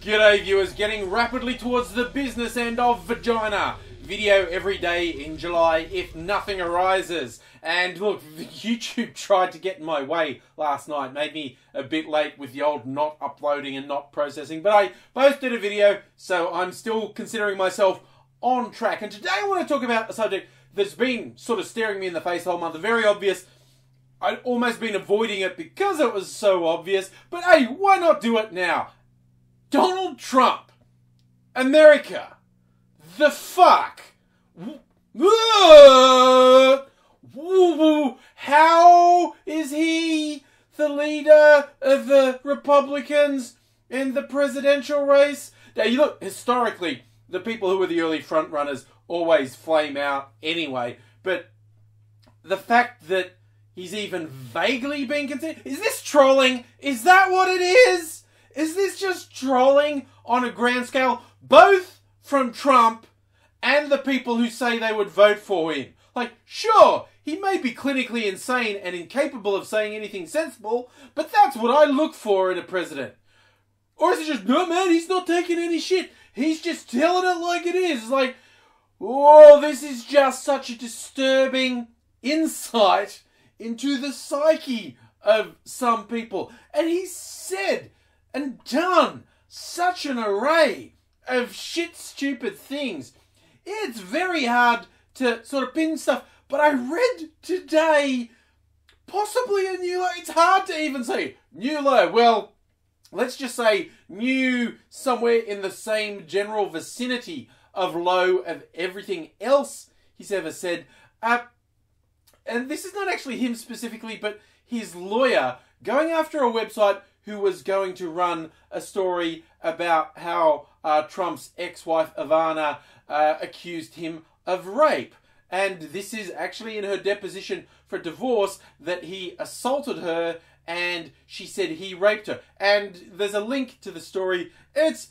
G'day viewers, getting rapidly towards the business end of vagina. Video every day in July if nothing arises. And look, YouTube tried to get in my way last night, made me a bit late with the old not uploading and not processing. But I posted a video, so I'm still considering myself on track. And today I want to talk about a subject that's been sort of staring me in the face the whole month. Very obvious. I'd almost been avoiding it because it was so obvious. But hey, why not do it now? Donald Trump, America, the fuck, how is he the leader of the Republicans in the presidential race? Now you look, historically, the people who were the early frontrunners always flame out anyway, but the fact that he's even vaguely being considered, is this trolling? Is that what it is? Is this just trolling on a grand scale, both from Trump and the people who say they would vote for him? Like, sure, he may be clinically insane and incapable of saying anything sensible, but that's what I look for in a president. Or is it just, no man, he's not taking any shit. He's just telling it like it is. It's like, oh, this is just such a disturbing insight into the psyche of some people. And he said and done such an array of shit stupid things. It's very hard to sort of pin stuff, but I read today possibly a new low. It's hard to even say new low. Well, let's just say new somewhere in the same general vicinity of low of everything else he's ever said. And this is not actually him specifically, but his lawyer going after a website who was going to run a story about how Trump's ex-wife Ivana accused him of rape. And this is actually in her deposition for divorce that he assaulted her and she said he raped her. And there's a link to the story. It's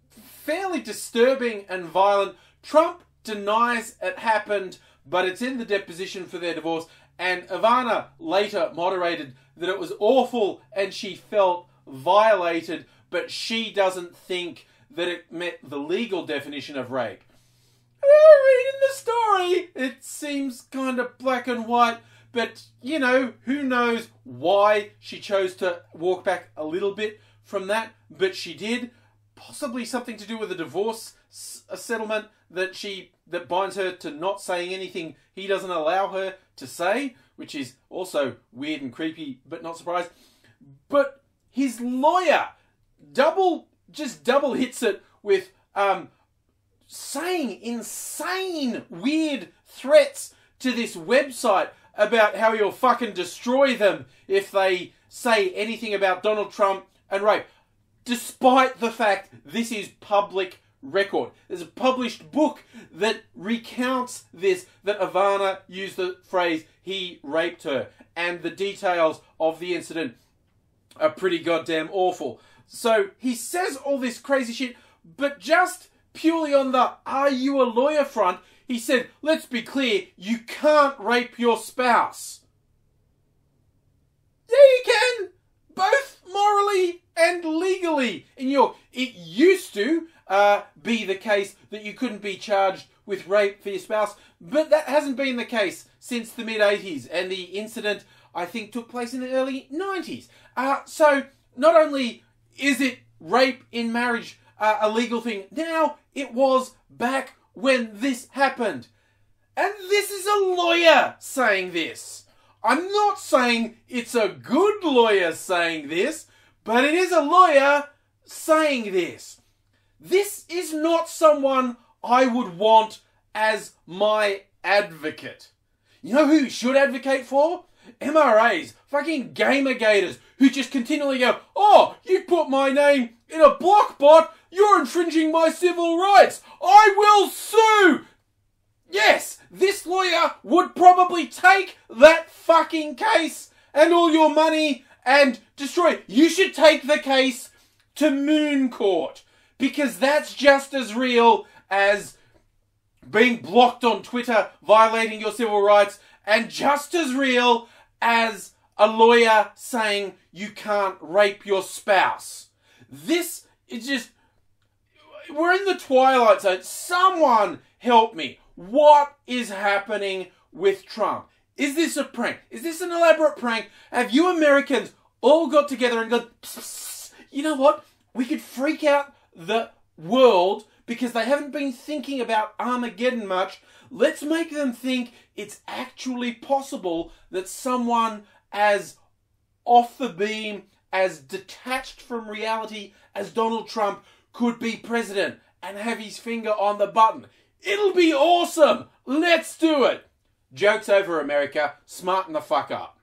fairly disturbing and violent. Trump denies it happened, but it's in the deposition for their divorce. And Ivana later moderated that it was awful and she felt violated, but she doesn't think that it met the legal definition of rape. Reading the story, it seems kind of black and white, but, you know, who knows why she chose to walk back a little bit from that, but she did. Possibly something to do with a divorce settlement that binds her to not saying anything he doesn't allow her to say, which is also weird and creepy, but not surprised. But his lawyer double hits it with saying insane, weird threats to this website about how he'll fucking destroy them if they say anything about Donald Trump and rape. Despite the fact this is public record. There's a published book that recounts this, that Ivana used the phrase, he raped her. And the details of the incident are pretty goddamn awful. So he says all this crazy shit, but just purely on the are you a lawyer front, he said, let's be clear, you can't rape your spouse. Yeah, you can. Both morally and legally in New York. It used to be the case that you couldn't be charged with rape for your spouse, but that hasn't been the case since the mid-80s, and the incident, I think, took place in the early 90s. So not only is it rape in marriage a legal thing now, it was back when this happened. And this is a lawyer saying this. I'm not saying it's a good lawyer saying this, but it is a lawyer saying this. This is not someone I would want as my advocate. You know who you should advocate for? MRAs, fucking gamergators, who just continually go, oh, you put my name in a block bot, you're infringing my civil rights, I will sue! Yes, this lawyer would probably take that fucking case and all your money and destroy it. You should take the case to Moon Court, because that's just as real as being blocked on Twitter, violating your civil rights, and just as real as a lawyer saying you can't rape your spouse. This is just We're in the twilight zone. Someone help me. What is happening with Trump? Is this a prank? Is this an elaborate prank? Have you Americans all got together and gone, psst, psst, you know what? We could freak out the world because they haven't been thinking about Armageddon much. Let's make them think it's actually possible that someone as off the beam, as detached from reality as Donald Trump could be president and have his finger on the button. It'll be awesome. Let's do it. Joke's over, America. Smarten the fuck up.